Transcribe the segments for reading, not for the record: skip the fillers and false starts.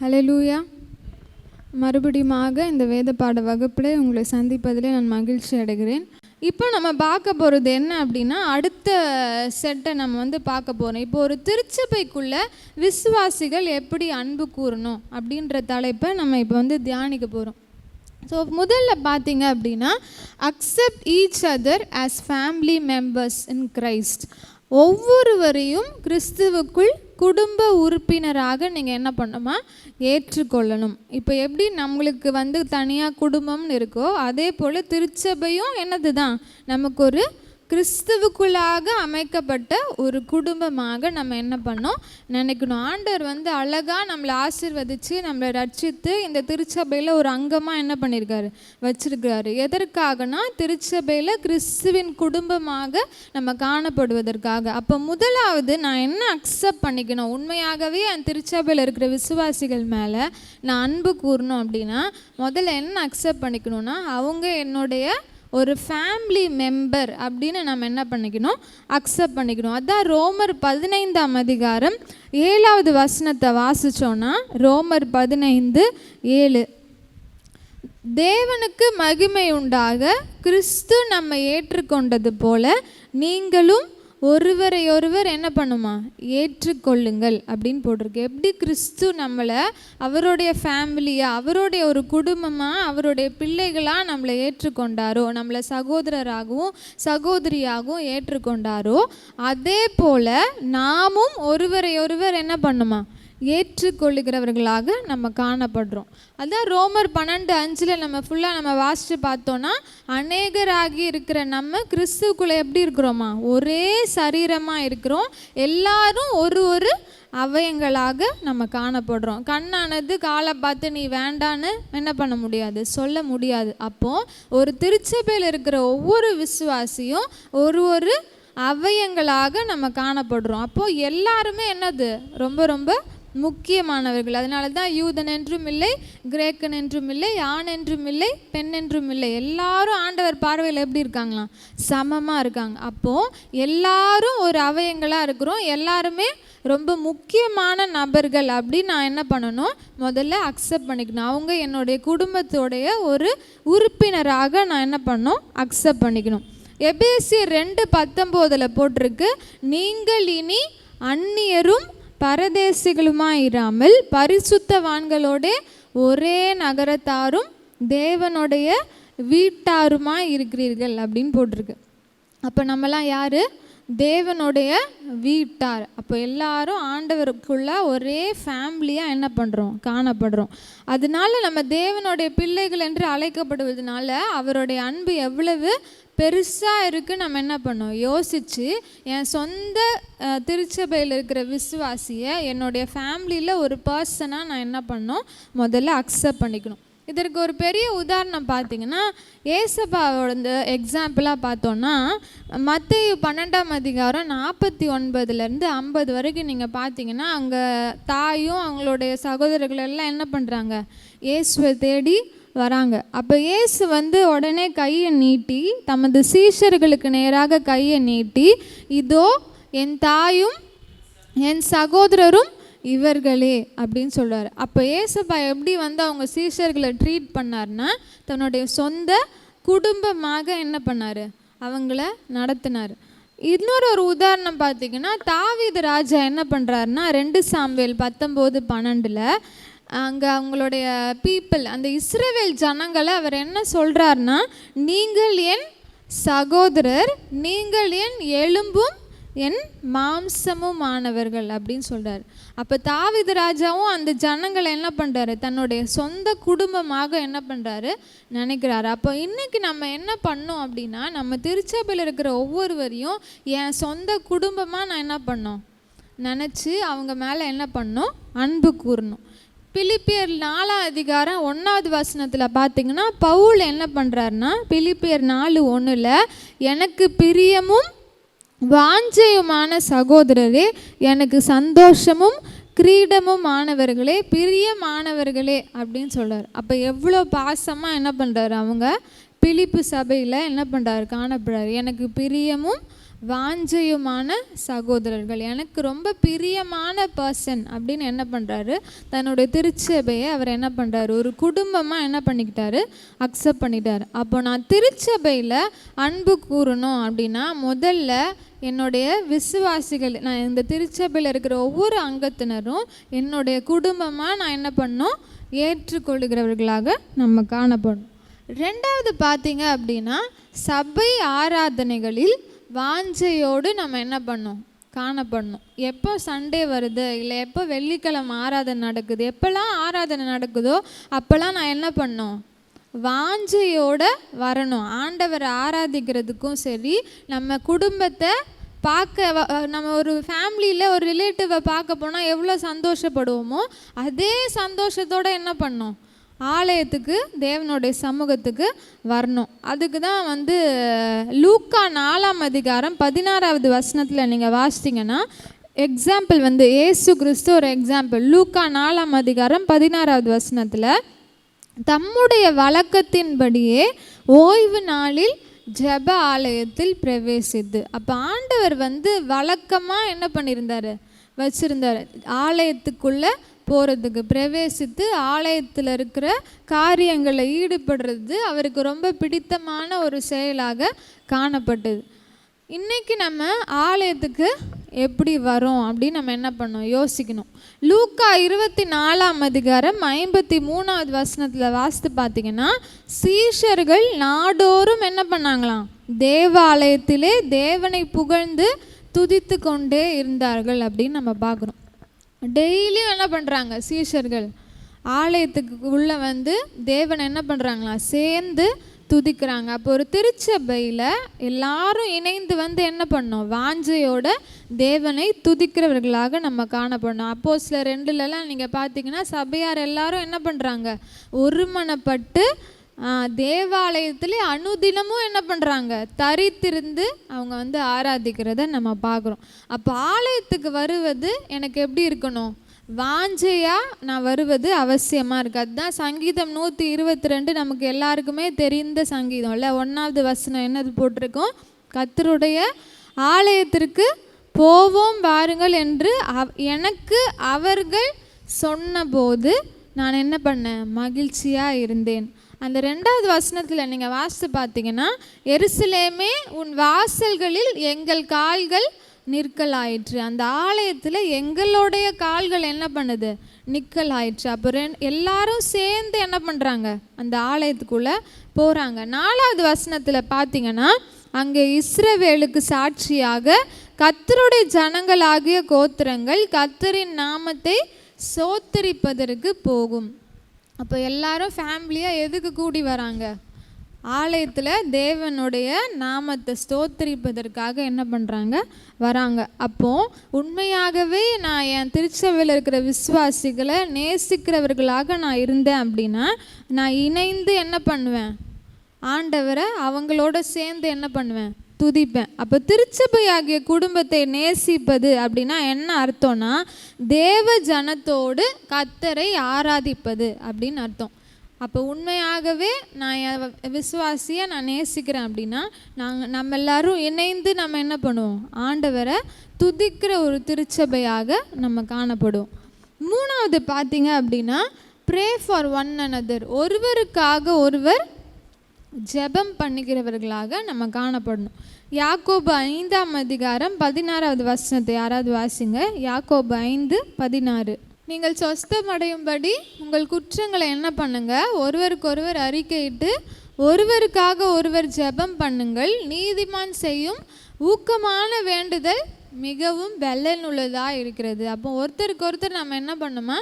ஹல்லேலூயா. மறுபடியுமாக இந்த வேத பாட வகுப்பில் உங்களை சந்திப்பதிலே நான் மகிழ்ச்சி அடைகிறேன். இப்போ நம்ம பார்க்க போகிறது என்ன அப்படின்னா, அடுத்த செட்டை நம்ம பார்க்க போகிறோம். இப்போ ஒரு திருச்சபைக்குள்ள விசுவாசிகள் எப்படி அன்பு கூறணும் அப்படின்ற தலைப்பை நம்ம இப்போ தியானிக்க போகிறோம். ஸோ முதல்ல பார்த்தீங்க அப்படின்னா, accept each other as family members in Christ. ஒவ்வொருவரையும் கிறிஸ்துவுக்குள் குடும்ப உறுப்பினராக நீங்கள் என்ன பண்ணணுமா, ஏற்றுக்கொள்ளணும். இப்போ எப்படி நம்மளுக்கு தனியாக குடும்பம்னு இருக்கோ, அதே போல் திருச்சபையும் என்னது தான், நமக்கு ஒரு கிறிஸ்துவுக்குள்ளாக அமைக்கப்பட்ட ஒரு குடும்பமாக நம்ம என்ன பண்ணோம் நினைக்கணும். ஆண்டவர் அழகாக நம்மளை ஆசீர்வதித்து நம்மளை ரட்சித்து இந்த திருச்சபையில் ஒரு அங்கமாக என்ன பண்ணியிருக்காரு, வச்சிருக்கிறாரு. எதற்காகனா, திருச்சபையில் கிறிஸ்துவின் குடும்பமாக நம்ம காணப்படுவதற்காக. அப்போ முதலாவது நான் என்ன அக்செப்ட் பண்ணிக்கணும், உண்மையாகவே என் திருச்சபையில் இருக்கிற விசுவாசிகள் மேலே நான் அன்பு கூறணும் அப்படின்னா, முதல்ல என்ன அக்செப்ட் பண்ணிக்கணும்னா, அவங்க என்னுடைய ஒரு ஃபேமிலி மெம்பர் அப்படின்னு நம்ம என்ன பண்ணிக்கணும், அக்செப்ட் பண்ணிக்கணும். அதான் ரோமர் 15ஆம் அதிகாரம் 7வது வசனத்தை வாசித்தோன்னா, ரோமர் 15:7, தேவனுக்கு மகிமை உண்டாக கிறிஸ்து நம்ம ஏற்றுக்கொண்டது போல நீங்களும் ஒருவரையொருவர் என்ன பண்ணுமா, ஏற்றுக்கொள்ளுங்கள் அப்படின்னு போட்டிருக்கு. எப்படி கிறிஸ்து நம்மளை அவருடைய ஃபேமிலியாக, அவருடைய ஒரு குடும்பமாக, அவருடைய பிள்ளைகளாக நம்மளை ஏற்றுக்கொண்டாரோ, நம்மளை சகோதரராகவும் சகோதரியாகவும் ஏற்றுக்கொண்டாரோ, அதே போல் நாமும் ஒருவரையொருவர் என்ன பண்ணுமா, ஏற்றுக்கொள்ளுகிறவர்களாக நம்ம காணப்படுறோம். அதான் ரோமர் 12:5 நம்ம ஃபுல்லாக நம்ம வாசித்து பார்த்தோன்னா, அநேகராகி இருக்கிற நம்ம கிறிஸ்துக்குள்ளே எப்படி இருக்கிறோமா, ஒரே சரீரமாக இருக்கிறோம். எல்லாரும் ஒரு ஒரு அவயங்களாக நம்ம காணப்படுறோம். கண்ணானது காலை பார்த்து நீ வேண்டான்னு என்ன பண்ண முடியாது, சொல்ல முடியாது. அப்போது ஒரு திருச்சபையில் இருக்கிற ஒவ்வொரு விசுவாசியும் ஒரு ஒரு அவயங்களாக நம்ம காணப்படுறோம். அப்போது எல்லாருமே என்னது, ரொம்ப ரொம்ப முக்கியமானவர்கள். அதனால தான் யூதன் என்றும் இல்லை, கிரேக்கன் என்றும் இல்லை, ஆண் என்றும் இல்லை, பெண் என்றும் இல்லை, எல்லாரும் ஆண்டவர் பார்வையில் எப்படி இருக்காங்களாம், சமமாக இருக்காங்க. அப்போது எல்லாரும் ஒரு அவயங்களாக இருக்கிறோம், எல்லாருமே ரொம்ப முக்கியமான நபர்கள் அப்படின்னு நான் என்ன பண்ணணும், முதல்ல அக்செப்ட் பண்ணிக்கணும். அவங்க என்னுடைய குடும்பத்தோடைய ஒரு உறுப்பினராக நான் என்ன பண்ணணும், அக்செப்ட் பண்ணிக்கணும். எபேசியர் 2:19 போட்டிருக்கு, நீங்கள் இனி அந்நியரும் பரதேசிகளுமாயிராமல் பரிசுத்தவான்களோட ஒரே நகரத்தாரும் தேவனுடைய வீட்டாருமாய் இருக்கிறீர்கள் அப்படின்னு போட்டிருக்கு. அப்போ நம்மலாம் யார், தேவனுடைய வீட்டார். அப்போ எல்லாரும் ஆண்டவருக்குள்ள ஒரே ஃபேமிலியாக என்ன பண்ணுறோம், காணப்படுறோம். அதனால நம்ம தேவனுடைய பிள்ளைகள் என்று அழைக்கப்படுவதனால அவருடைய அன்பு எவ்வளவு பெருசாக இருக்குது நம்ம என்ன பண்ணோம், யோசித்து என் சொந்த திருச்சபையில் இருக்கிற விசுவாசியை என்னுடைய ஃபேமிலியில் ஒரு பர்சனாக நான் என்ன பண்ணோம், முதல்ல அக்செப்ட் பண்ணிக்கணும். இதற்கு ஒரு பெரிய உதாரணம் பார்த்திங்கன்னா, ஏசப்பாவோட எக்ஸாம்பிளாக பார்த்தோன்னா, மத்தேயு 12ஆம் அதிகாரம் 49 50 வரைக்கும் நீங்கள் பார்த்தீங்கன்னா, அங்கே தாயும் அவங்களுடைய சகோதரர்கள் எல்லாம் என்ன பண்ணுறாங்க, இயேசுவை தேடி வராங்க. அப்போ இயேசு உடனே கையை நீட்டி, தமது சீஷர்களுக்கு நேராக கையை நீட்டி, இதோ என் தாயும் என் சகோதரரும் இவர்களே அப்படின்னு சொல்கிறார். அப்போ ஏசப்பா எப்படி அவங்க சீஷர்களை ட்ரீட் பண்ணார்னா, தன்னுடைய சொந்த குடும்பமாக என்ன பண்ணார், அவங்கள நடத்தினார். இன்னொரு உதாரணம் பார்த்திங்கன்னா, தாவீது ராஜா என்ன பண்ணுறாருன்னா, 2 சாமுவேல் 19:12 அங்கே அவங்களுடைய பீப்புள், அந்த இஸ்ரவேல் ஜனங்களை அவர் என்ன சொல்கிறாருன்னா, நீங்கள் என் சகோதரர், நீங்கள் என் எலும்பும் என் மாம்சமும் ஆனவர்கள் அப்படின்னு சொல்கிறார். அப்போ தாவீது ராஜாவும் அந்த ஜனங்களை என்ன பண்ணுறாரு, தன்னுடைய சொந்த குடும்பமாக என்ன பண்ணுறாரு, நினைக்கிறாரு. அப்போ இன்றைக்கி நம்ம என்ன பண்ணோம் அப்படின்னா, நம்ம திருச்சபையில் இருக்கிற ஒவ்வொருவரையும் என் சொந்த குடும்பமாக நான் என்ன பண்ணோம் நினச்சி அவங்க மேலே என்ன பண்ணோம், அன்பு கூறணும். பிலிப்பியர் 4ஆம் அதிகாரம் 1வது வசனத்தில் பார்த்தீங்கன்னா, பவுல் என்ன பண்ணுறாருன்னா, பிலிப்பியர் 4:1 எனக்கு பிரியமும் வாஞ்சையுமான சகோதரரே, எனக்கு சந்தோஷமும் கிரீடமும் ஆனவர்களே, பிரியமானவர்களே அப்படின்னு சொல்கிறார். அப்போ எவ்வளோ பாசமாக என்ன பண்ணுறாரு, அவங்க பிலிப்பு சபையில் என்ன பண்ணுறாரு, காணப்படுறாரு. எனக்கு பிரியமும் வாஞ்சையுமான சகோதரர்கள். எனக்கு ரொம்ப பிரியமான பர்சன் அப்படின்னு என்ன பண்ணுறாரு, தன்னுடைய திருச்சபையை அவர் என்ன பண்ணுறாரு, ஒரு குடும்பமாக என்ன பண்ணிக்கிட்டாரு, அக்செப்ட் பண்ணிட்டார். அப்போ நான் திருச்சபையில் அன்பு கூறணும் அப்படின்னா முதல்ல என்னுடைய விசுவாசிகள், நான் இந்த திருச்சபையில் இருக்கிற ஒவ்வொரு அங்கத்தினரும் என்னுடைய குடும்பமாக நான் என்ன பண்ணணும், ஏற்றுக்கொள்கிறவர்களாக நம்ம காணப்படணும். ரெண்டாவது பார்த்தீங்க அப்படின்னா சபை ஆராதனைகளில் வாஞ்சையோடு நம்ம என்ன பண்ணோம், காணப்படணும். எப்போ சண்டே வருது, இல்லை எப்போ வெள்ளிக்கிழமை ஆராதனை நடக்குது, எப்போல்லாம் ஆராதனை நடக்குதோ அப்போல்லாம் நான் என்ன பண்ணோம், வாஞ்சையோடு வரணும். ஆண்டவரை ஆராதிக்கிறதுக்கும் சரி, நம்ம குடும்பத்தை பார்க்க, நம்ம ஒரு ஃபேமிலியில் ஒரு ரிலேட்டிவை பார்க்க போனால் எவ்வளோ சந்தோஷப்படுவோமோ அதே சந்தோஷத்தோடு என்ன பண்ணோம், ஆலயத்துக்கு தேவனுடைய சமூகத்துக்கு வரணும். அதுக்கு தான் லூக்கா 4:16 நீங்கள் வாசித்தீங்கன்னா எக்ஸாம்பிள் ஏசு கிறிஸ்து ஒரு எக்ஸாம்பிள். லூக்கா 4:16 தம்முடைய வழக்கத்தின்படியே ஓய்வு நாளில் ஜெப ஆலயத்தில் பிரவேசித்து. அப்போ ஆண்டவர் வழக்கமாக என்ன பண்ணியிருந்தார், வச்சுருந்தார், ஆலயத்துக்குள்ளே போகிறதுக்கு, பிரவேசித்து ஆலயத்தில் இருக்கிற காரியங்களில் ஈடுபடுறது அவருக்கு ரொம்ப பிடித்தமான ஒரு செயலாக காணப்பட்டது. இன்றைக்கி நம்ம ஆலயத்துக்கு எப்படி வரோம் அப்படின்னு நம்ம என்ன பண்ணோம், யோசிக்கணும். லூக்கா 24:53 வாசித்து பார்த்தீங்கன்னா சீஷர்கள் நாடோறும் என்ன பண்ணாங்களாம், தேவாலயத்திலே தேவனை புகழ்ந்து துதித்து கொண்டே இருந்தார்கள் அப்படின்னு நம்ம பார்க்குறோம். டெய்லியும் என்ன பண்ணுறாங்க சீஷர்கள், ஆலயத்துக்கு உள்ளே தேவனை என்ன பண்ணுறாங்களா, சேர்ந்து துதிக்கிறாங்க. அப்போ ஒரு திருச்சபையில் எல்லாரும் இணைந்து என்ன பண்ணோம், வாஞ்சையோட தேவனை துதிக்கிறவர்களாக நம்ம காணப்படணும். அப்போஸ்தலர் 2லலாம் நீங்கள் பார்த்தீங்கன்னா சபையார் எல்லாரும் என்ன பண்ணுறாங்க, ஒருமனப்பட்டு தேவாலயத்தில் அனுதினமும் என்ன பண்ணுறாங்க, தரித்திருந்து அவங்க ஆராதிக்கிறத நம்ம பார்க்குறோம். அப்போ ஆலயத்துக்கு வருவது எனக்கு எப்படி இருக்கணும், வாஞ்சையாக நான் வருவது அவசியமாக இருக்குது. அதுதான் சங்கீதம் 122 நமக்கு எல்லாருக்குமே தெரிந்த சங்கீதம் இல்லை. 1வது வசனம் என்னது போட்டிருக்கோம், கர்த்தருடைய ஆலயத்திற்கு போவோம் வாருங்கள் என்று எனக்கு அவர்கள் சொன்னபோது நான் என்ன பண்ணேன், மகிழ்ச்சியாக இருந்தேன். அந்த 2வது வசனத்தில் நீங்கள் வாசித்து பார்த்தீங்கன்னா எருசலேமே உன் வாசல்களில் எங்கள் கால்கள் நிற்கலாயிற்று. அந்த ஆலயத்தில் எங்களுடைய கால்கள் என்ன பண்ணுது, நிற்கலாயிற்று. அப்போ எல்லாரும் சேர்ந்து என்ன பண்ணுறாங்க, அந்த ஆலயத்துக்குள்ளே போகிறாங்க. 4வது வசனத்தில் பார்த்தீங்கன்னா அங்கே இஸ்ரவேலுக்கு சாட்சியாக கர்த்தருடைய ஜனங்களாகிய கோத்திரங்கள் கர்த்தரின் நாமத்தை சோத்தரிப்பதற்கு போகும். அப்போ எல்லாரும் ஃபேமிலியாக எதுக்கு கூடி வராங்க, ஆலயத்தில் தேவனுடைய நாமத்தை ஸ்தோத்திரிப்பதற்காக என்ன பண்ணுறாங்க, வராங்க. அப்போது உண்மையாகவே நான் என் திருச்சபையில் இருக்கிற விசுவாசிகளை நேசிக்கிறவர்களாக நான் இருந்தேன் அப்படின்னா நான் இணைந்து என்ன பண்ணுவேன், ஆண்டவரை அவங்களோட சேர்ந்து என்ன பண்ணுவேன், துதிப்பேன். அப்போ திருச்சபையாகிய குடும்பத்தை நேசிப்பது அப்படின்னா என்ன அர்த்தம்னா தேவ ஜனத்தோடு கர்த்தரை ஆராதிப்பது அப்படின்னு அர்த்தம். அப்போ உண்மையாகவே நான் விசுவாசியை நான் நேசிக்கிறேன் அப்படின்னா நம்ம எல்லாரும் இணைந்து நம்ம என்ன பண்ணுவோம், ஆண்டவரை துதிக்கிற ஒரு திருச்சபையாக நம்ம காணப்படுவோம். 3வது பார்த்தீங்க அப்படின்னா ப்ரே ஃபார் ஒன் another, ஒருவருக்காக ஒருவர் ஜெபம் பண்ணிக்கிறவர்களாக நம்ம காணப்படணும். யாக்கோபு 5:16 யாராவது வாசிங்க. யாக்கோபு 5:16 நீங்கள் சொஸ்தமடையும்படி உங்கள் குற்றங்களை என்ன பண்ணுங்க, ஒருவருக்கொருவர் அறிக்கையிட்டு ஒருவருக்காக ஒருவர் ஜெபம் பண்ணுங்கள். நீதிமான் செய்யும் ஊக்கமான வேண்டுதல் மிகவும் பலனுள்ளதாக இருக்கிறது. அப்போ ஒருத்தருக்கு ஒருத்தர் நம்ம என்ன பண்ணோமா,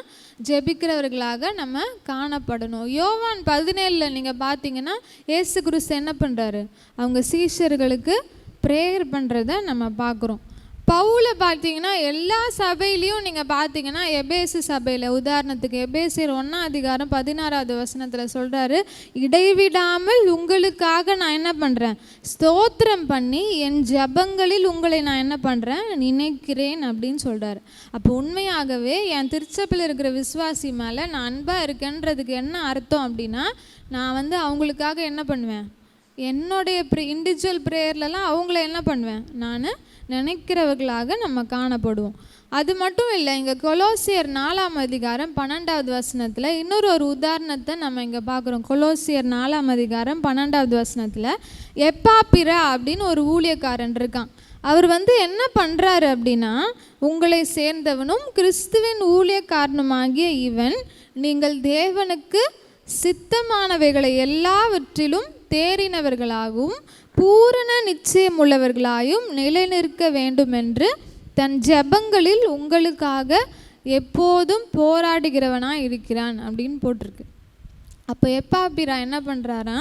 ஜெபிக்கிறவர்களாக நம்ம காணப்படணும். யோவான் 17 நீங்கள் பார்த்தீங்கன்னா இயேசு கிறிஸ்து என்ன பண்ணுறாரு, அவங்க சீஷர்களுக்கு ப்ரேயர் பண்ணுறத நம்ம பார்க்குறோம். பவுலை பார்த்தீங்கன்னா எல்லா சபையிலையும் நீங்கள் பார்த்தீங்கன்னா எபேசு சபையில் உதாரணத்துக்கு எபேசியர் 1:16 சொல்கிறாரு, இடைவிடாமல் உங்களுக்காக நான் என்ன பண்ணுறேன், ஸ்தோத்திரம் பண்ணி என் ஜபங்களில் உங்களை நான் என்ன பண்ணுறேன், நினைக்கிறேன் அப்படின்னு சொல்கிறாரு. அப்போ உண்மையாகவே என் திருச்சபையில் இருக்கிற விசுவாசி மேலே நான் அன்பாக இருக்கேன்றதுக்கு என்ன அர்த்தம் அப்படின்னா நான் அவங்களுக்காக என்ன பண்ணுவேன், என்னுடைய இண்டிவிஜுவல் ப்ரேயர்லலாம் அவங்கள என்ன பண்ணுவேன், நான் நினைக்கிறவர்களாக நம்ம காணப்படுவோம். அது மட்டும் இல்லை, இங்கே கொலோசியர் 4ஆம் அதிகாரம் 12வது வசனத்தில் இன்னொரு ஒரு உதாரணத்தை நம்ம இங்கே பார்க்குறோம். கொலோசியர் 4ஆம் அதிகாரம் 12வது வசனத்தில் எப்பாப்பிரா அப்படின்னு ஒரு ஊழியக்காரன் இருக்கான். அவர் என்ன பண்ணுறாரு அப்படின்னா, உங்களை சேர்ந்தவனும் கிறிஸ்துவின் ஊழியக்காரனுமாகிய இவன் நீங்கள் தேவனுக்கு சித்தமானவைகளை எல்லாவற்றிலும் தேறினவர்களாகவும் பூரண நிச்சயம் உள்ளவர்களாயும் நிலைநிற்க வேண்டும் என்று தன் ஜெபங்களில் உங்களுக்காக எப்போதும் போராடுகிறவனாக இருக்கிறான் அப்படின்னு போட்டிருக்கு. அப்போ எப்பாப்பிரா என்ன பண்ணுறாரா,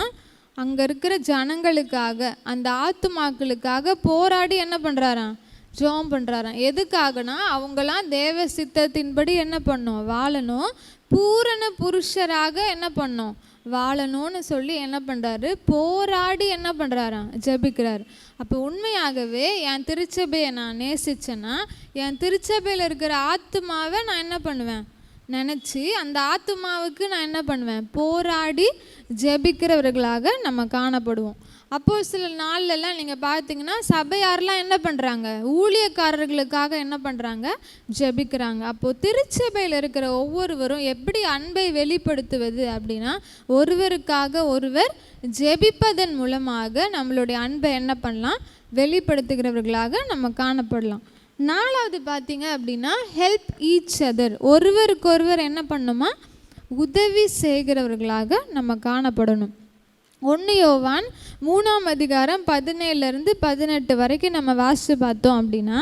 அங்கே இருக்கிற ஜனங்களுக்காக, அந்த ஆத்துமாக்களுக்காக போராடி என்ன பண்ணுறாராம், ஜெபம் பண்ணுறாராம். எதுக்காகனா, அவங்களாம் தேவ சித்தத்தின்படி என்ன பண்ணணும், வாழணும், பூரண புருஷராக என்ன பண்ணணும், வாழணும்னு சொல்லி என்ன பண்ணுறாரு, போராடி என்ன பண்ணுறாராம், ஜெபிக்கிறார். அப்போ உண்மையாகவே என் திருச்சபையை நான் நேசித்தேன்னா, என் திருச்சபையில் இருக்கிற ஆத்துமாவை நான் என்ன பண்ணுவேன், நினச்சி அந்த ஆத்துமாவுக்கு நான் என்ன பண்ணுவேன், போராடி ஜெபிக்கிறவர்களாக நம்ம காணப்படுவோம். அப்போ சில நாள்லலாம் நீங்கள் பார்த்தீங்கன்னா சபையாரெலாம் என்ன பண்ணுறாங்க, ஊழியக்காரர்களுக்காக என்ன பண்ணுறாங்க, ஜெபிக்கிறாங்க. அப்போது திருச்சபையில் இருக்கிற ஒவ்வொருவரும் எப்படி அன்பை வெளிப்படுத்துவது அப்படின்னா, ஒருவருக்காக ஒருவர் ஜெபிப்பதன் மூலமாக நம்மளுடைய அன்பை என்ன பண்ணலாம், வெளிப்படுத்துகிறவர்களாக நம்ம காணப்படலாம். 4வது பார்த்தீங்க அப்படின்னா ஹெல்ப் ஈச் அதர், ஒருவருக்கொருவர் என்ன பண்ணுமா, உதவி செய்கிறவர்களாக நம்ம காணப்படணும். 1 யோவான் 3ஆம் அதிகாரம் 17-18 வரைக்கும் நம்ம வாசித்து பார்த்தோம் அப்படின்னா,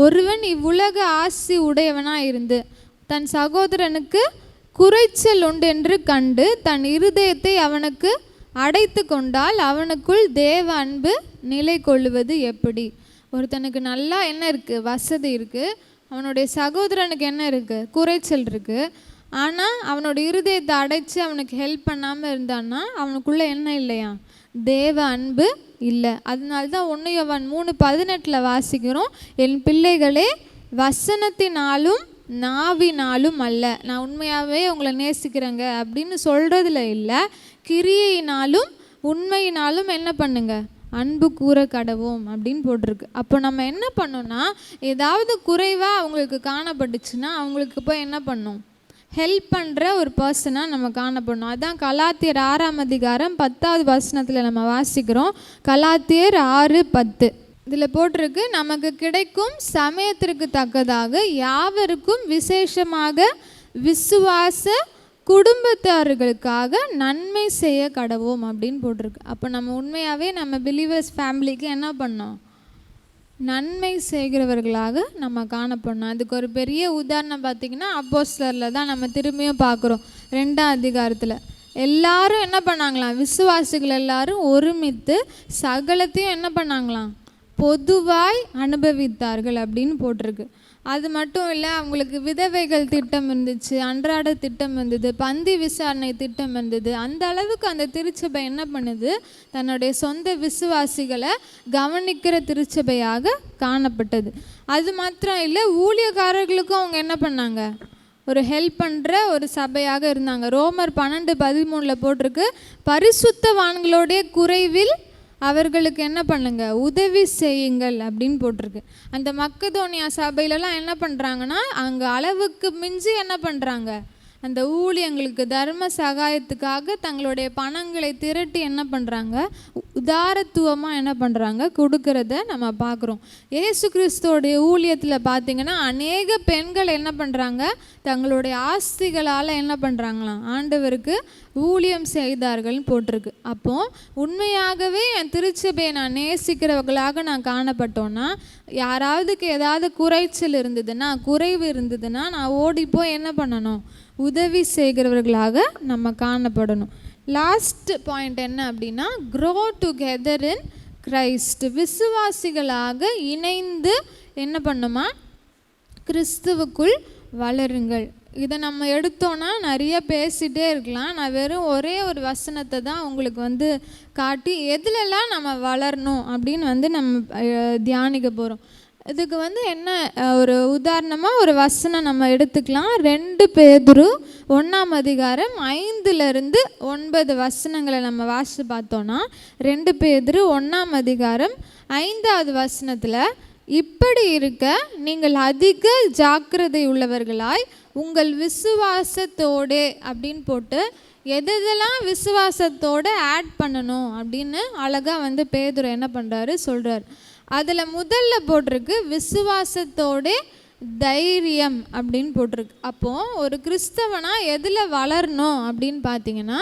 ஒருவன் இவ்வுலக ஆசி உடையவனாக இருந்து தன் சகோதரனுக்கு குறைச்சல் உண்டு என்று கண்டு தன் இருதயத்தை அவனுக்கு அடைத்து கொண்டால் அவனுக்குள் தேவ அன்பு நிலை கொள்ளுவது எப்படி? ஒருத்தனுக்கு நல்லா என்ன இருக்குது, வசதி இருக்குது, அவனுடைய சகோதரனுக்கு என்ன இருக்குது, குறைச்சல் இருக்குது, ஆனால் அவனோட இருதயத்தை அடைச்சி அவனுக்கு ஹெல்ப் பண்ணாமல் இருந்தான்னா அவனுக்குள்ளே என்ன இல்லையா, தேவ அன்பு இல்லை. அதனால தான் 1 யோவான் 3:18 வாசிக்கிறோம், என் பிள்ளைகளே வசனத்தினாலும் நாவினாலும் அல்ல, நான் உண்மையாகவே உங்களை நேசிக்கிறேங்க அப்படின்னு சொல்கிறதுல இல்லை, கிரியையினாலும் உண்மையினாலும் என்ன பண்ணுங்க, அன்பு கூற கடவோம் அப்படின்னு போட்டிருக்கு. அப்போ நம்ம என்ன பண்ணோம்னா, ஏதாவது குறைவாக அவங்களுக்கு காணப்பட்டுச்சுன்னா அவங்களுக்கு போய் என்ன பண்ணோம், ஹெல்ப் பண்ணுற ஒரு பர்சனாக நம்ம காணப்படணும். அதான் கலாத்தியர் 6ஆம் அதிகாரம் 10வது வசனத்தில் நம்ம வாசிக்கிறோம். கலாத்தியர் 6:10 இதில் போட்டிருக்கு, நமக்கு கிடைக்கும் சமயத்திற்கு தக்கதாக யாவருக்கும் விசேஷமாக விசுவாச குடும்பத்தார்களுக்காக நன்மை செய்ய கடவோம் அப்படின்னு போட்டிருக்கு. அப்போ நம்ம உண்மையாகவே நம்ம பிலீவர்ஸ் ஃபேமிலிக்கு என்ன பண்ணோம், நன்மை செய்கிறவர்களாக நம்ம காணப்படணும். அதுக்கு ஒரு பெரிய உதாரணம் பார்த்திங்கன்னா அப்போஸ்தலரில் தான் நம்ம திரும்பியும் பார்க்குறோம். 2ஆம் அதிகாரத்தில் எல்லாரும் என்ன பண்ணாங்களாம், விசுவாசிகள் எல்லாரும் ஒருமித்து சகலத்தையும் என்ன பண்ணாங்களாம், பொதுவாய் அனுபவித்தார்கள் அப்படின்னு போட்டிருக்கு. அது மட்டும் இல்லை, அவங்களுக்கு விதவைகள் திட்டம் இருந்துச்சு, அன்றாட திட்டம் இருந்தது, பந்தி விசாரணை திட்டம் இருந்தது. அந்த அளவுக்கு அந்த திருச்சபை என்ன பண்ணுது, தன்னுடைய சொந்த விசுவாசிகளை கவனிக்கிற திருச்சபையாக காணப்பட்டது. அது மாத்திரம் இல்லை, ஊழியக்காரர்களுக்கும் அவங்க என்ன பண்ணாங்க, ஒரு ஹெல்ப் பண்ணுற ஒரு சபையாக இருந்தாங்க. ரோமர் 12:13 போட்டிருக்கு, பரிசுத்தவான்களுடைய குறைவில் அவர்களுக்கு என்ன பண்ணுங்க, உதவி செய்யுங்கள் அப்படின்னு போட்டிருக்கு. அந்த மக்கதோனியா சபையிலலாம் என்ன பண்ணுறாங்கன்னா, அங்கே அளவுக்கு மிஞ்சி என்ன பண்ணுறாங்க, அந்த ஊழியங்களுக்கு தர்ம சகாயத்துக்காக தங்களுடைய பணங்களை திரட்டி என்ன பண்ணுறாங்க, உதாரத்துவமாக என்ன பண்ணுறாங்க, கொடுக்கறத நம்ம பார்க்குறோம். இயேசு கிறிஸ்துவோடைய ஊழியத்தில் பார்த்திங்கன்னா அநேக பெண்கள் என்ன பண்ணுறாங்க, தங்களுடைய ஆஸ்திகளால் என்ன பண்ணுறாங்களாம், ஆண்டவருக்கு ஊழியம் செய்தார்கள்னு போட்டிருக்கு. அப்போது உண்மையாகவே என் திருச்சபையை நான் நேசிக்கிறவர்களாக நான் காணப்பட்டோன்னா, யாராவதுக்கு ஏதாவது குறைச்சல் இருந்ததுன்னா, குறைவு இருந்ததுன்னா நான் ஓடிப்போய் என்ன பண்ணணும், உதவி செய்கிறவர்களாக நம்ம காணப்படணும். லாஸ்ட் பாயிண்ட் என்ன அப்படின்னா, க்ரோ டுகெதர் இன் கிரைஸ்ட், விசுவாசிகளாக இணைந்து என்ன பண்ணுமா, கிறிஸ்துவுக்குள் வளருங்கள். இதை நம்ம எடுத்தோன்னா நிறைய பேசிகிட்டே இருக்கலாம். நான் வெறும் ஒரே ஒரு வசனத்தை தான் உங்களுக்கு காட்டி எதுலெல்லாம் நம்ம வளரணும் அப்படின்னு நம்ம தியானிக்க போகிறோம். இதுக்கு என்ன ஒரு உதாரணமாக ஒரு வசனம் நம்ம எடுத்துக்கலாம். 2 பேதுரு 1ஆம் அதிகாரம் 5லிருந்து 9 வசனங்களை நம்ம வாசித்து பார்த்தோன்னா, 2 பேதுரு 1ஆம் அதிகாரம் 5வது வசனத்தில், இப்படி இருக்க நீங்கள் அதிக ஜாக்கிரதை உள்ளவர்களாய் உங்கள் விசுவாசத்தோடே அப்படின்னு போட்டு எதெல்லாம் விசுவாசத்தோடு ஆட் பண்ணணும் அப்படின்னு அழகாக பேதுரு என்ன பண்ணுறாரு சொல்கிறார். அதில் முதல்ல போட்டிருக்கு விசுவாசத்தோட தைரியம் அப்படின்னு போட்டிருக்கு. அப்போது ஒரு கிறிஸ்தவனாக எதில் வளரணும் அப்படின்னு பார்த்தீங்கன்னா,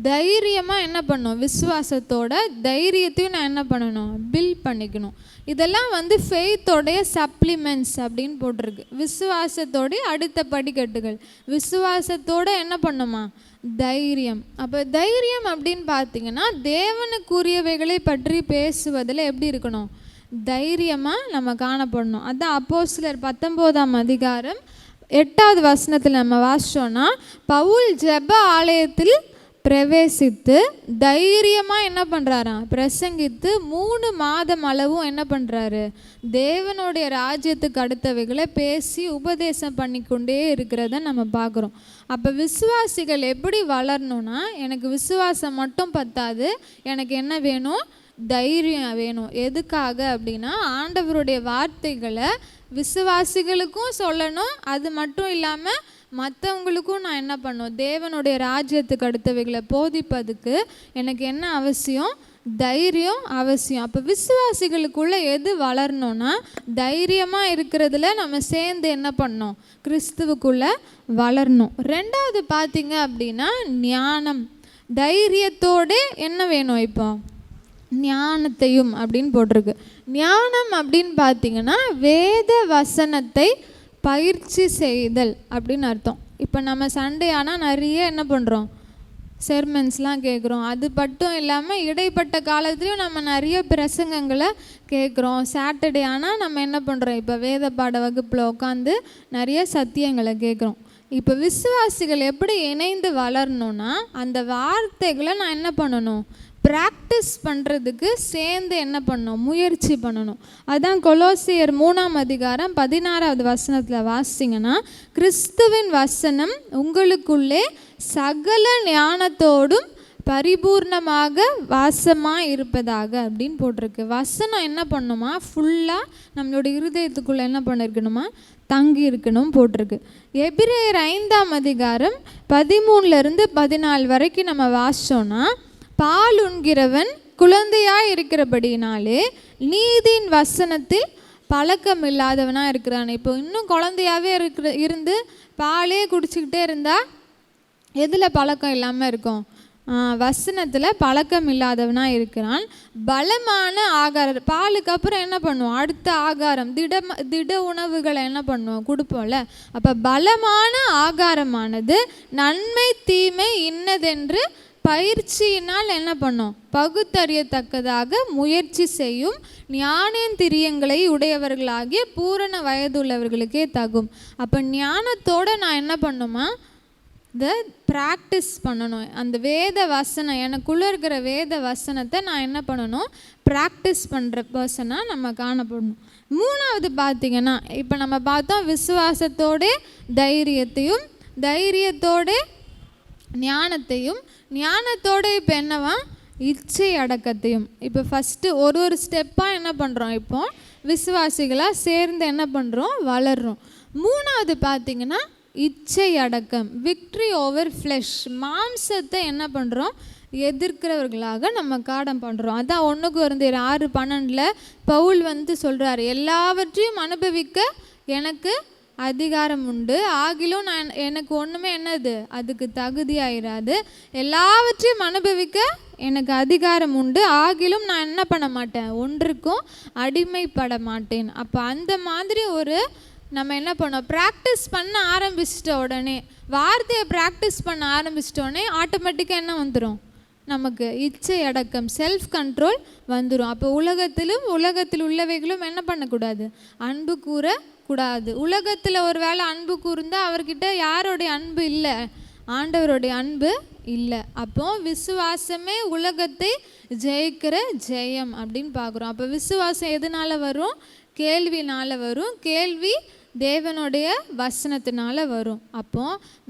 தைரியமாக என்ன பண்ணணும், விசுவாசத்தோட தைரியத்தையும் நான் என்ன பண்ணணும், பில்ட் பண்ணிக்கணும். இதெல்லாம் ஃபெய்த்தோடைய சப்ளிமெண்ட்ஸ் அப்படின்னு போட்டிருக்கு. விசுவாசத்தோடைய அடுத்த படிக்கட்டுகள். விசுவாசத்தோடு என்ன பண்ணுமா, தைரியம். அப்போ தைரியம் அப்படின்னு பார்த்தீங்கன்னா, தேவனுக்குரியவைகளை பற்றி பேசுவதில் எப்படி இருக்கணும், தைரியமாக நம்ம காணப்படணும். அதுதான் அப்போஸ்தலர் 19ஆம் அதிகாரம் 8வது வசனத்தில் நம்ம வாசிச்சோன்னா, பவுல் ஜெப ஆலயத்தில் பிரவேசித்து தைரியமாக என்ன பண்ணுறாராம், பிரசங்கித்து 3 மாதம் அளவும் என்ன பண்ணுறாரு, தேவனுடைய ராஜ்யத்துக்கு அடுத்தவைகளை பேசி உபதேசம் பண்ணிக்கொண்டே இருக்கிறத நம்ம பார்க்குறோம். அப்போ விசுவாசிகள் எப்படி வளரணும்னா, எனக்கு விசுவாசம் மட்டும் பத்தாது, எனக்கு என்ன வேணும், தைரியம் வேணும். எதுக்காக அப்படின்னா, ஆண்டவருடைய வார்த்தைகளை விசுவாசிகளுக்கும் சொல்லணும். அது மட்டும் இல்லாமல் மற்றவங்களுக்கும் நான் என்ன பண்ணணும், தேவனுடைய ராஜ்யத்துக்கு அடுத்தவைகளை போதிப்பதுக்கு எனக்கு என்ன அவசியம், தைரியம் அவசியம். அப்போ விசுவாசிகளுக்குள்ளே எது வளரணும்னா, தைரியமாக இருக்கிறதுல நம்ம சேர்ந்து என்ன பண்ணணும், கிறிஸ்துவுக்குள்ளே வளரணும். 2வது பார்த்தீங்க அப்படின்னா ஞானம். தைரியத்தோடு என்ன வேணும், இப்போ ஞானத்தையும் அப்படின்னு போட்டிருக்கு. ஞானம் அப்படின்னு பார்த்தீங்கன்னா வேத வசனத்தை பயிற்சி செய்தல் அப்படின்னு அர்த்தம். இப்போ நம்ம சண்டே ஆனால் நிறைய என்ன பண்ணுறோம், செர்மன்ஸ்லாம் கேட்குறோம். அது மட்டும் இல்லாமல் இடைப்பட்ட காலத்துலேயும் நம்ம நிறைய பிரசங்கங்களை கேட்குறோம். சாட்டர்டே ஆனால் நம்ம என்ன பண்ணுறோம், இப்போ வேத பாட வகுப்பில் உட்காந்து நிறைய சத்தியங்களை கேட்குறோம். இப்போ விசுவாசிகள் எப்படி இணைந்து வளரணும்னா, அந்த வார்த்தைகளை நான் என்ன பண்ணணும், ப்ராக்டிஸ் பண்ணுறதுக்கு சேர்ந்து என்ன பண்ணணும், முயற்சி பண்ணணும். அதுதான் கொலோசியர் 3ஆம் அதிகாரம் 16வது வசனத்தில் வாசிங்கன்னா, கிறிஸ்துவின் வசனம் உங்களுக்குள்ளே சகல ஞானத்தோடும் பரிபூர்ணமாக வாசமாக இருப்பதாக அப்படின்னு போட்டிருக்கு. வசனம் என்ன பண்ணணுமா, ஃபுல்லாக நம்மளோட இருதயத்துக்குள்ளே என்ன பண்ணிருக்கணுமா, தங்கி இருக்கணும் போட்டிருக்கு. எபிரேயர் 5ஆம் அதிகாரம் 13லிருந்து 14 வரைக்கும் நம்ம வாசிச்சோன்னா, பால் உண்கிறவன் குழந்தையாக இருக்கிறபடினாலே நீதியின் வசனத்தில் பழக்கம் இல்லாதவனாக இருக்கிறான். இப்போ இன்னும் குழந்தையாகவே இருந்து பாலே குடிச்சிக்கிட்டே இருந்தால் எதில் பழக்கம் இல்லாமல் இருக்கும், வசனத்தில் பழக்கம் இல்லாதவனாக இருக்கிறான். பலமான ஆகாரம், பாலுக்கு அப்புறம் என்ன பண்ணுவோம், அடுத்த ஆகாரம் திட உணவுகளை என்ன பண்ணுவோம், கொடுப்போம்ல. அப்போ பலமான ஆகாரமானது நன்மை தீமை இன்னதென்று பயிற்சியினால் என்ன பண்ணும், பகுத்தறியத்தக்கதாக முயற்சி செய்யும் ஞானேந்திரியங்களை உடையவர்களாகிய பூரண வயதுள்ளவர்களுக்கே தகும். அப்போ ஞானத்தோடு நான் என்ன பண்ணுமா, இதை ப்ராக்டிஸ் பண்ணணும். அந்த வேத வசனம் எனக்குள்ளே இருக்கிற வேத வசனத்தை நான் என்ன பண்ணணும், ப்ராக்டிஸ் பண்ணுற பர்சனாக நம்ம காணப்படணும். 3வது பார்த்திங்கன்னா, இப்போ நம்ம பார்த்தோம் விசுவாசத்தோட தைரியத்தையும், தைரியத்தோட ஞானத்தையும், ஞானத்தோடு இப்போ என்னவா, இச்சை அடக்கத்தையும். இப்போ ஃபஸ்ட்டு ஒரு ஸ்டெப்பாக என்ன பண்ணுறோம், இப்போ விசுவாசிகளாக சேர்ந்து என்ன பண்ணுறோம், வளர்கிறோம். 3வது பார்த்திங்கன்னா இச்சை அடக்கம், விக்ட்ரி ஓவர் ஃப்ளெஷ். மாம்சத்தை என்ன பண்ணுறோம், எதிர்க்கிறவர்களாக நம்ம காடம் பண்ணுறோம். அதான் 1 கொரிந்தியர் 6:12 பவுல் சொல்கிறார், எல்லாவற்றையும் அனுபவிக்க எனக்கு அதிகாரம் உண்டு, ஆகிலும் நான் எனக்கு ஒன்றுமே என்னது அதுக்கு தகுதியாயிராது. எல்லாவற்றையும் அனுபவிக்க எனக்கு அதிகாரம் உண்டு, ஆகிலும் நான் என்ன பண்ண மாட்டேன், ஒன்றுக்கும் அடிமைப்பட மாட்டேன். அப்போ அந்த மாதிரி ஒரு நம்ம என்ன பண்ணோம், ப்ராக்டிஸ் பண்ண ஆரம்பிச்சிட்ட உடனே, வார்த்தையை ப்ராக்டிஸ் பண்ண ஆரம்பிச்சிட்டோடனே ஆட்டோமேட்டிக்காக என்ன வந்துடும், நமக்கு இச்சை அடக்கம், செல்ஃப் கண்ட்ரோல் வந்துடும். அப்போ உலகத்தில் உள்ளவைகளும் என்ன பண்ணக்கூடாது, அன்பு கூறக்கூடாது. உலகத்தில் ஒரு வேளை அன்பு கூர்ந்தால் அவர்கிட்ட யாருடைய அன்பு இல்லை, ஆண்டவருடைய அன்பு இல்லை. அப்போ விசுவாசமே உலகத்தை ஜெயிக்கிற ஜெயம் அப்படின்னு பார்க்குறோம். அப்போ விசுவாசம் எதனால் வரும், கேள்வினால் வரும், கேள்வி தேவனுடைய வசனத்தினால வரும். அப்போ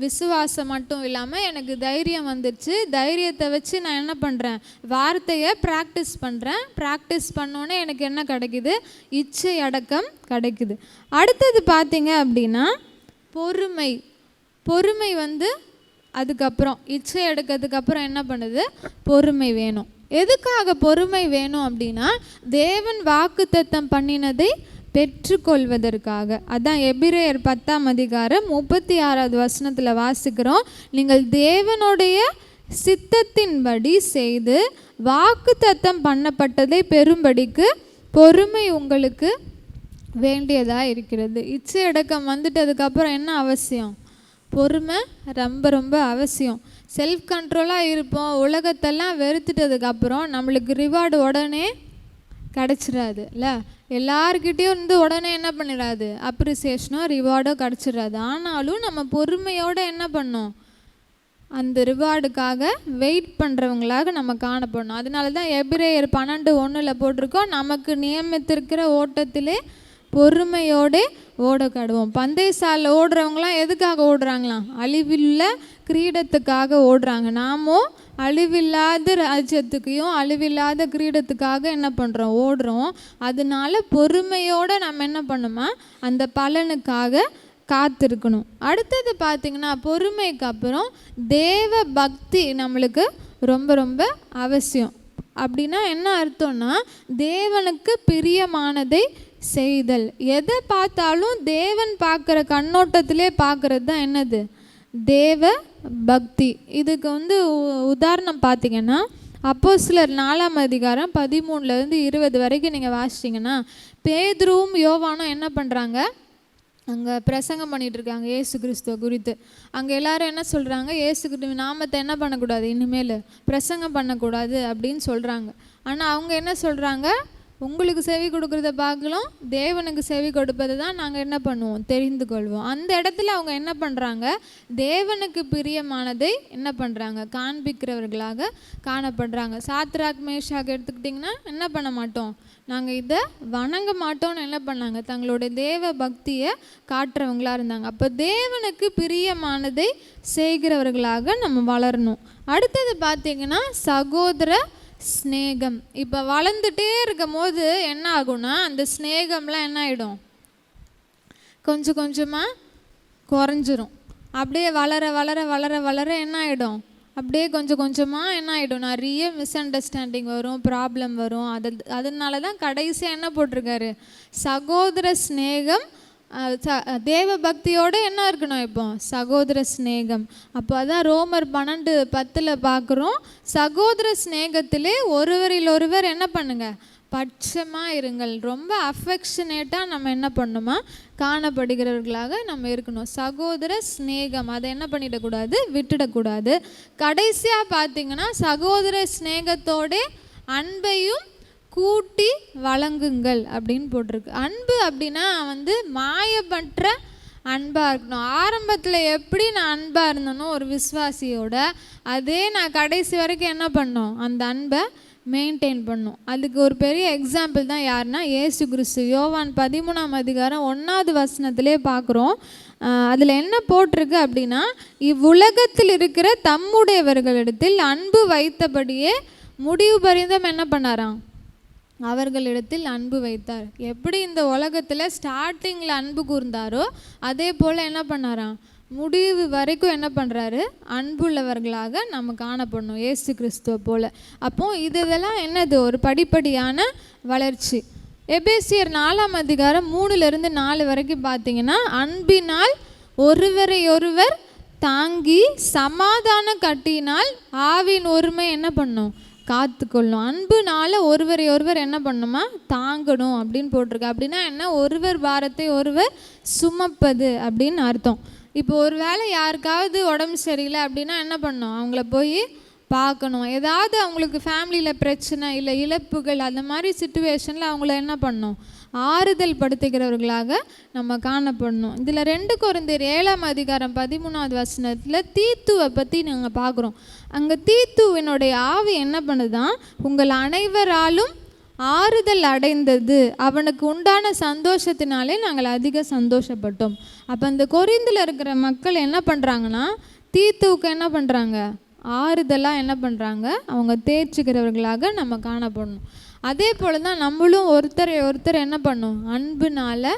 விசுவாசம் மட்டும் இல்லாமல் எனக்கு தைரியம் வந்துடுச்சு, தைரியத்தை வச்சு நான் என்ன பண்ணுறேன், வார்த்தையை ப்ராக்டிஸ் பண்ணுறேன். ப்ராக்டிஸ் பண்ணோன்னே எனக்கு என்ன கிடைக்குது, இச்சை அடக்கம் கிடைக்குது. அடுத்தது பார்த்தீங்க அப்படின்னா பொறுமை. பொறுமை அதுக்கப்புறம் இச்சை எடுக்கிறதுக்கப்புறம் என்ன பண்ணுது, பொறுமை வேணும். எதுக்காக பொறுமை வேணும் அப்படின்னா தேவன் வாக்குத்தத்தம் பண்ணினதை பெற்றுக்கொள்வதற்காக. அதான் எபிரேயர் 10ஆம் அதிகாரம் 36வது வசனத்தில் வாசிக்கிறோம், நீங்கள் தேவனுடைய சித்தத்தின்படி செய்து வாக்குத்தத்தம் பண்ணப்பட்டதை பெறும்படிக்கு பொறுமை உங்களுக்கு வேண்டியதாக இருக்கிறது. இச்சை அடக்கம் வந்துட்டதுக்கப்புறம் என்ன அவசியம், பொறுமை ரொம்ப ரொம்ப அவசியம். செல்ஃப் கண்ட்ரோலாக இருப்போம், உலகத்தெல்லாம் வெறுத்துட்டதுக்கப்புறம் நம்மளுக்கு ரிவார்டு உடனே கிடச்சிடாது இல்லை, எல்லார்கிட்டேயும் உடனே என்ன பண்ணிடாது, அப்ரிசியேஷனோ ரிவார்டோ கிடச்சிடாது. ஆனாலும் நம்ம பொறுமையோடு என்ன பண்ணோம், அந்த ரிவார்டுக்காக வெயிட் பண்ணுறவங்களாக நம்ம காணப்படணும். அதனால தான் எபிரேயர் 12:1 போட்டிருக்கோம், நமக்கு நியமித்திருக்கிற ஓட்டத்திலே பொறுமையோடு ஓட கடுவோம். பந்தய சாலை ஓடுறவங்களாம் எதுக்காக ஓடுறாங்களாம், அழிவில்ல கிரீடத்துக்காக ஓடுறாங்க. நாமும் அழிவில்லாத ராஜ்யத்துக்கையும் அழிவில்லாத கிரீடத்துக்காக என்ன பண்ணுறோம், ஓடுறோம். அதனால பொறுமையோடு நம்ம என்ன பண்ணுமா, அந்த பலனுக்காக காத்திருக்கணும். அடுத்தது பார்த்திங்கன்னா பொறுமைக்கு அப்புறம் தேவ பக்தி நம்மளுக்கு ரொம்ப ரொம்ப அவசியம். அப்படின்னா என்ன அர்த்தம்னா தேவனுக்கு பிரியமானதை செய்தல். எதை பார்த்தாலும் தேவன் பார்க்குற கண்ணோட்டத்திலே பார்க்குறது தான் என்னது, தேவ பக்தி. இதுக்கு உதாரணம் பார்த்திங்கன்னா அப்போஸ்தலர் 4ஆம் அதிகாரம் 13-20 வரைக்கும் நீங்கள் வாசிச்சிங்கன்னா பேதுருவும் யோவானும் என்ன பண்ணுறாங்க, அங்கே பிரசங்கம் பண்ணிகிட்ருக்காங்க இயேசு கிறிஸ்துவ குறித்து. அங்கே எல்லாரும் என்ன சொல்கிறாங்க, இயேசு கிறிஸ்துவ நாமத்தை என்ன பண்ணக்கூடாது, இனிமேல் பிரசங்கம் பண்ணக்கூடாது அப்படின்னு சொல்கிறாங்க. ஆனால் அவங்க என்ன சொல்கிறாங்க, உங்களுக்கு செவி கொடுக்குறத பார்க்கலாம், தேவனுக்கு செவி கொடுப்பதை தான் நாங்கள் என்ன பண்ணுவோம், தெரிந்து கொள்வோம். அந்த இடத்துல அவங்க என்ன பண்ணுறாங்க, தேவனுக்கு பிரியமானதை என்ன பண்ணுறாங்க, காண்பிக்கிறவர்களாக காணப்படுறாங்க. சாத்ராக் மேஷாக் எடுத்துக்கிட்டிங்கன்னா என்ன பண்ண மாட்டோம், நாங்கள் இதை வணங்க மாட்டோம்னு என்ன பண்ணாங்க, தங்களுடைய தேவ பக்தியை காட்டுறவங்களாக இருந்தாங்க. அப்போ தேவனுக்கு பிரியமானதை செய்கிறவர்களாக நம்ம வளரணும். அடுத்தது பார்த்திங்கன்னா சகோதர ஸ்நேகம். இப்போ வளர்ந்துட்டே இருக்கும் போது என்ன ஆகும்னா அந்த ஸ்நேகம்லாம் என்ன ஆகிடும், கொஞ்சம் கொஞ்சமாக குறைஞ்சிரும். அப்படியே வளர வளர வளர வளர என்ன ஆகிடும், அப்படியே கொஞ்சம் கொஞ்சமாக என்ன ஆகிடும், நிறைய மிஸ் அண்டர்ஸ்டாண்டிங் வரும், ப்ராப்ளம் வரும். அதனால தான் கடைசியாக என்ன போட்டிருக்காரு, சகோதர ஸ்நேகம். தேவ பக்தியோடு என்ன இருக்கணும், இப்போ சகோதர ஸ்நேகம். அப்போ அதான் ரோமர் 12:10 பார்க்குறோம், சகோதர ஸ்நேகத்திலே ஒருவரில் ஒருவர் என்ன பண்ணுங்க, பட்சமாக இருங்கள். ரொம்ப அஃபெக்ஷனேட்டாக நம்ம என்ன பண்ணணுமா, காணப்படுகிறவர்களாக நம்ம இருக்கணும். சகோதர ஸ்நேகம் அதை என்ன பண்ணிடக்கூடாது, விட்டுடக்கூடாது. கடைசியாக பார்த்திங்கன்னா சகோதர ஸ்நேகத்தோட அன்பையும் கூட்டி வழங்குங்கள் அப்படின்னு போட்டிருக்கு. அன்பு அப்படின்னா மாயப்பற்ற அன்பாக இருக்கணும். ஆரம்பத்தில் எப்படி நான் அன்பாக இருந்தனோ ஒரு விசுவாசியோட, அதே நான் கடைசி வரைக்கும் என்ன பண்ணோம், அந்த அன்பை மெயின்டைன் பண்ணும். அதுக்கு ஒரு பெரிய எக்ஸாம்பிள் தான் யாருன்னா இயேசு கிறிஸ்து. யோவான் 13ஆம் அதிகாரம் 1வது வசனத்திலே பார்க்குறோம். அதில் என்ன போட்டிருக்கு அப்படின்னா, இவ்வுலகத்தில் இருக்கிற தம்முடையவர்களிடத்தில் அன்பு வைத்தபடியே முடிவு பரிந்தம் என்ன பண்ணாராம், அவர்களிடத்தில் அன்பு வைத்தார். எப்படி இந்த உலகத்தில் ஸ்டார்டிங்கில் அன்பு கூர்ந்தாரோ அதே போல் என்ன பண்ணாராம், முடிவு வரைக்கும் என்ன பண்ணுறாரு, அன்புள்ளவர்களாக நம்ம காணப்படணும் இயேசு கிறிஸ்துவ போல். அப்போது இதெல்லாம் என்னது, ஒரு படிப்படியான வளர்ச்சி. எபேசியர் 4ஆம் அதிகாரம் 3-4 வரைக்கும் பார்த்தீங்கன்னா அன்பினால் ஒருவரை ஒருவர் தாங்கி சமாதான கட்டினால் ஆவின் ஒருமை என்ன பண்ணும், காத்துக்கொள்ளும். அன்புனால ஒருவரை ஒருவர் என்ன பண்ணணுமா, தாங்கணும் அப்படின்னு போட்டிருக்கு. அப்படின்னா என்ன, ஒருவர் பாரத்தை ஒருவர் சுமப்பது அப்படின்னு அர்த்தம். இப்போ ஒரு வேளை யாருக்காவது உடம்பு சரியில்லை அப்படின்னா என்ன பண்ணணும், அவங்கள போய் பார்க்கணும். ஏதாவது அவங்களுக்கு ஃபேமிலியில் பிரச்சனை இல்லை இழப்புகள் அந்த மாதிரி சுச்சுவேஷனில் அவங்கள என்ன பண்ணணும், ஆறுதல் படுத்துகிறவர்களாக நம்ம காணப்படணும். இதில் 2 கொரிந்தியர் 7ஆம் அதிகாரம் 13வது வசனத்தில் தீத்துவை பற்றி நாங்கள் பார்க்குறோம். அங்கே தீத்துவினுடைய ஆவி என்ன பண்ணுதான், உங்கள் அனைவராலும் ஆறுதல் அடைந்தது, அவனுக்கு உண்டான சந்தோஷத்தினாலே நாங்கள் அதிக சந்தோஷப்பட்டோம். அப்போ அந்த கொரிந்தில் இருக்கிற மக்கள் என்ன பண்ணுறாங்கன்னா, தீத்துவுக்கு என்ன பண்ணுறாங்க, ஆறுதலாக என்ன பண்ணுறாங்க, அவங்க தேய்ச்சிக்கிறவர்களாக நம்ம காணப்படணும். அதே போல் தான் நம்மளும் ஒருத்தர் என்ன பண்ணணும், அன்புனால்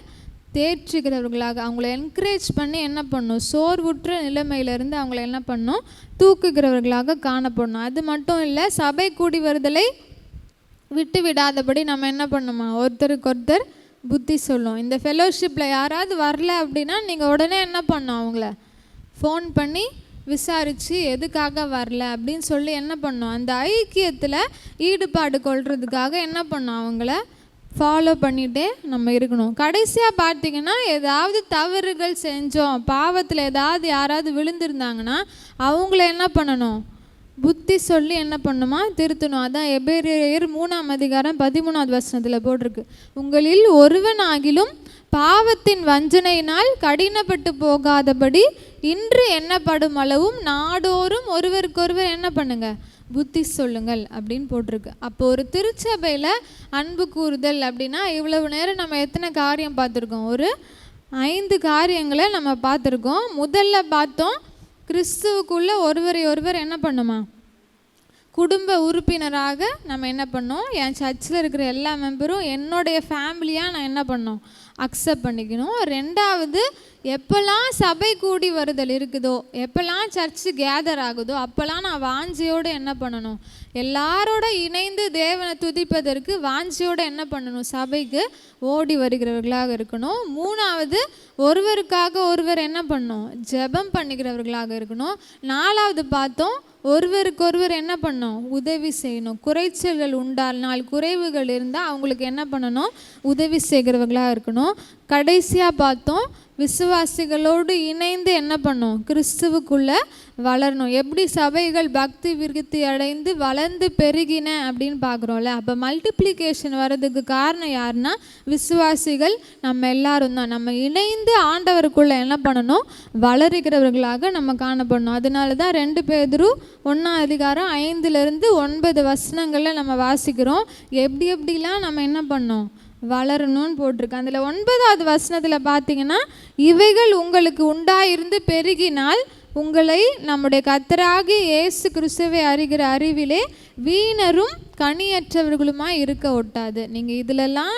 தேர்ச்சிக்கிறவர்களாக அவங்கள என்கரேஜ் பண்ணி என்ன பண்ணணும், சோர்வுற்ற நிலைமையிலேருந்து அவங்கள என்ன பண்ணணும், தூக்குகிறவர்களாக காணப்படணும். அது மட்டும் இல்லை, சபை கூடி வருதலை விட்டு விடாதபடி நம்ம என்ன பண்ணணுமா, ஒருத்தருக்கு ஒருத்தர் புத்தி சொல்லும். இந்த ஃபெலோஷிப்பில் யாராவது வரல அப்படின்னா நீங்கள் உடனே என்ன பண்ணணும், அவங்கள ஃபோன் பண்ணி விசாரித்து எதுக்காக வரல அப்படின்னு சொல்லி என்ன பண்ணோம், அந்த ஐக்கியத்தில் ஈடுபாடு கொள்றதுக்காக என்ன பண்ணோம், அவங்கள ஃபாலோ பண்ணிகிட்டே நம்ம இருக்கணும். கடைசியாக பார்த்திங்கன்னா, ஏதாவது தவறுகள் செஞ்சோம், பாவத்தில் ஏதாவது யாராவது விழுந்திருந்தாங்கன்னா அவங்கள என்ன பண்ணணும், புத்தி சொல்லி என்ன பண்ணணுமா, திருத்தணும். அதான் எபிரேயர் 3:13 போட்டிருக்கு, உங்களில் ஒருவனாகிலும் பாவத்தின் வஞ்சனையினால் கடினப்பட்டு போகாதபடி இன்று எண்ணப்படும் அளவும் நாடோறும் ஒருவருக்கொருவர் என்ன பண்ணுங்க, புத்தி சொல்லுங்கள் அப்படின்னு போட்டிருக்கு. அப்போ ஒரு திருச்சபையில் அன்பு கூறுதல் அப்படின்னா இவ்வளவு நேரம் நம்ம எத்தனை காரியம் பார்த்துருக்கோம், ஒரு 5 காரியங்களை நம்ம பார்த்துருக்கோம். முதல்ல பார்த்தோம், கிறிஸ்துவுக்குள்ளே ஒருவரை ஒருவர் என்ன பண்ணுமா, குடும்ப உறுப்பினராக நம்ம என்ன பண்ணோம், என் சர்ச்சில் இருக்கிற எல்லா மெம்பரும் என்னுடைய ஃபேமிலியாக நான் என்ன பண்ணோம், அக்செப்ட் பண்ணிக்கணும். 2வது, எப்போல்லாம் சபை கூடி வருதல் இருக்குதோ, எப்போல்லாம் சர்ச்சு கேதர் ஆகுதோ அப்போல்லாம் நான் வாஞ்சியோடு என்ன பண்ணணும், எல்லாரோட இணைந்து தேவனை துதிப்பதற்கு வாஞ்சியோடு என்ன பண்ணணும், சபைக்கு ஓடி வருகிறவர்களாக இருக்கணும். 3வது, ஒருவருக்காக ஒருவர் என்ன பண்ணணும், ஜெபம் பண்ணிக்கிறவர்களாக இருக்கணும். 4வது பார்த்தோம், ஒருவருக்கொருவர் என்ன பண்ணணும், உதவி செய்யணும். குறைச்சல்கள் உண்டானால், குறைவுகள் இருந்தால் அவங்களுக்கு என்ன பண்ணணும், உதவி செய்கிறவர்களாக இருக்கணும். கடைசியாக பார்த்தோம், விசுவாசிகளோடு இணைந்து என்ன பண்ணணும், கிறிஸ்துவுக்குள்ளே வளரணும். எப்படி சபைகள் பக்தி விருத்தி அடைந்து வளர்ந்து பெருகின அப்படின்னு பார்க்குறோம்ல, அப்போ மல்டிப்ளிகேஷன் வர்றதுக்கு காரணம் யாருன்னா விசுவாசிகள் நம்ம எல்லாரும் தான். நம்ம இணைந்து ஆண்டவருக்குள்ளே என்ன பண்ணணும், வளருகிறவர்களாக நம்ம காணப்படணும். அதனால தான் 2 பேதுரு 1:5-9 நம்ம வாசிக்கிறோம், எப்படிலாம் நம்ம என்ன பண்ணோம், வளரணும்னு போட்டிருக்கு. அதில் 9வது பார்த்தீங்கன்னா, இவைகள் உங்களுக்கு உண்டாயிருந்து பெருகினால் உங்களை நம்முடைய கர்த்தராகிய இயேசு கிறிஸ்துவை அறிகிற அறிவிலே வீணரும் கனியற்றவர்களுமாய் இருக்க ஒட்டாது. நீங்கள் இதிலெல்லாம்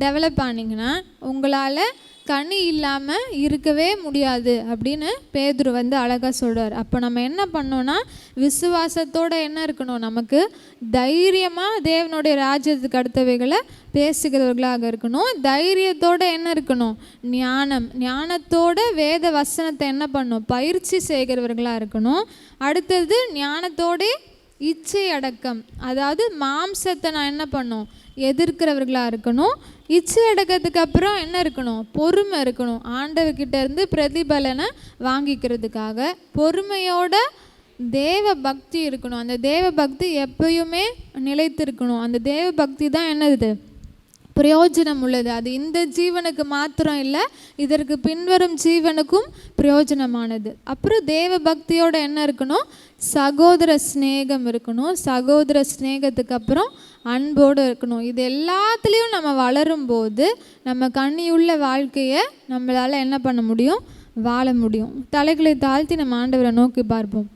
டெவலப் ஆனீங்கன்னா உங்களால் கனி இல்லாமல் இருக்கவே முடியாது அப்படின்னு பேதுரு அழகாக சொல்கிறார். அப்போ நம்ம என்ன பண்ணோன்னா, விசுவாசத்தோடு என்ன இருக்கணும், நமக்கு தைரியமாக தேவனுடைய ராஜ்யத்துக்கு அடுத்தவைகளை பேசுகிறவர்களாக இருக்கணும். தைரியத்தோடு என்ன இருக்கணும், ஞானத்தோட வேத வசனத்தை என்ன பண்ணணும், பயிற்சி செய்கிறவர்களாக இருக்கணும். அடுத்தது ஞானத்தோட இச்சை அடக்கம், அதாவது மாம்சத்தை நான் என்ன பண்ணணும், எதிர்க்கிறவர்களாக இருக்கணும். இச்சை அடக்கத்துக்கு அப்புறம் என்ன இருக்கணும், பொறுமை இருக்கணும். ஆண்டவர்கிட்ட இருந்து பிரதிபலனை வாங்கிக்கிறதுக்காக பொறுமையோட தேவ பக்தி இருக்கணும். அந்த தேவ பக்தி எப்பயுமே நிலைத்திருக்கணும். அந்த தேவ பக்தி தான் என்னது, பிரயோஜனம் உள்ளது. அது இந்த ஜீவனுக்கு மாத்திரம் இல்லை, இதற்கு பின்வரும் ஜீவனுக்கும் பிரயோஜனமானது. அப்புறம் தேவ பக்தியோட என்ன இருக்கணும், சகோதர ஸ்நேகம் இருக்கணும். சகோதர ஸ்நேகத்துக்கு அப்புறம் அன்போடு இருக்கணும். இது எல்லாத்துலேயும் நம்ம வளரும்போது நம்ம கண்ணியுள்ள வாழ்க்கையை நம்மளால் என்ன பண்ண முடியும், வாழ முடியும். தலைகளை தாழ்த்தி நம்ம ஆண்டவரை நோக்கி பார்ப்போம்.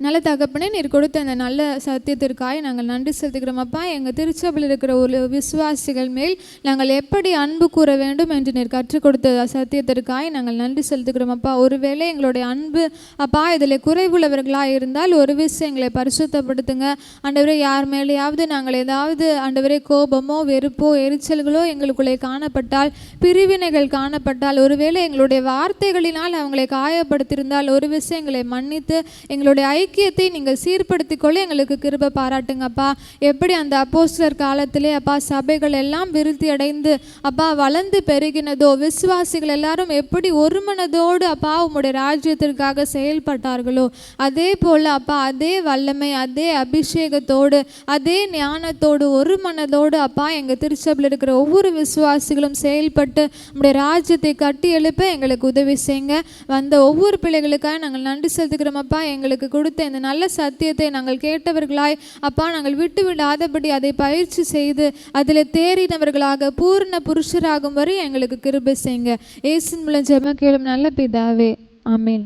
நல்ல தகப்பனே, நீர் கொடுத்த அந்த நல்ல சத்தியத்திற்காக நாங்கள் நன்றி செலுத்துகிறோமப்பா. எங்கள் திருச்சபையில் இருக்கிற ஒரு விசுவாசிகள் மேல் நாங்கள் எப்படி அன்பு கூற வேண்டும் என்று நீர் கற்றுக் கொடுத்த சத்தியத்திற்காக நாங்கள் நன்றி செலுத்துகிறோமப்பா. ஒருவேளை எங்களுடைய அன்பு அப்பா இதில் குறைவுள்ளவர்களாக இருந்தால் ஒரு விஷயம் எங்களை பரிசுத்தப்படுத்துங்க ஆண்டவரே. யார் மேலேயாவது நாங்கள் ஏதாவது ஆண்டவரே கோபமோ வெறுப்போ எரிச்சல்களோ எங்களுக்குள்ளே காணப்பட்டால், பிரிவினைகள் காணப்பட்டால், ஒருவேளை எங்களுடைய வார்த்தைகளினால் அவங்களை காயப்படுத்தியிருந்தால் ஒரு விஷயம் எங்களை மன்னித்து எங்களுடைய ஐக்கியத்தை நீங்கள் சீர்படுத்திக் கொள்ள எங்களுக்கு கிருபை பாராட்டுங்கப்பா. எப்படி அந்த அப்போஸ்தலர் காலத்திலே அப்பா சபைகள் எல்லாம் விருத்தி அடைந்து அப்பா வளர்ந்து பெருகினதோ, விசுவாசிகள் எல்லாரும் எப்படி ஒரு மனதோடு அப்பா உம்முடைய ராஜ்யத்திற்காக செயல்பட்டார்களோ, அதே போல் அப்பா அதே வல்லமை, அதே அபிஷேகத்தோடு, அதே ஞானத்தோடு, ஒரு மனதோடு அப்பா எங்கள் திருச்சபையில் இருக்கிற ஒவ்வொரு விசுவாசிகளும் செயல்பட்டு உம்முடைய ராஜ்யத்தை கட்டி எழுப்ப எங்களுக்கு உதவி செய்யுங்க. வந்த ஒவ்வொரு பிள்ளைகளுக்காக நாங்கள் நன்றி செலுத்துகிறோம் அப்பா. எங்களுக்கு கொடுத்த கொடுத்த இந்த நல்ல சத்தியத்தை நாங்கள் கேட்டவர்களாய் அப்பா நாங்கள் விட்டு விடாதபடி அதை பயிற்சி செய்து அதில் தேறினவர்களாக பூர்ண புருஷராகும் வரை எங்களுக்கு கிருபை செய்யுங்க. இயேசுவின் மூலம் ஜெபம் கேளும் நல்ல பிதாவே, ஆமென்.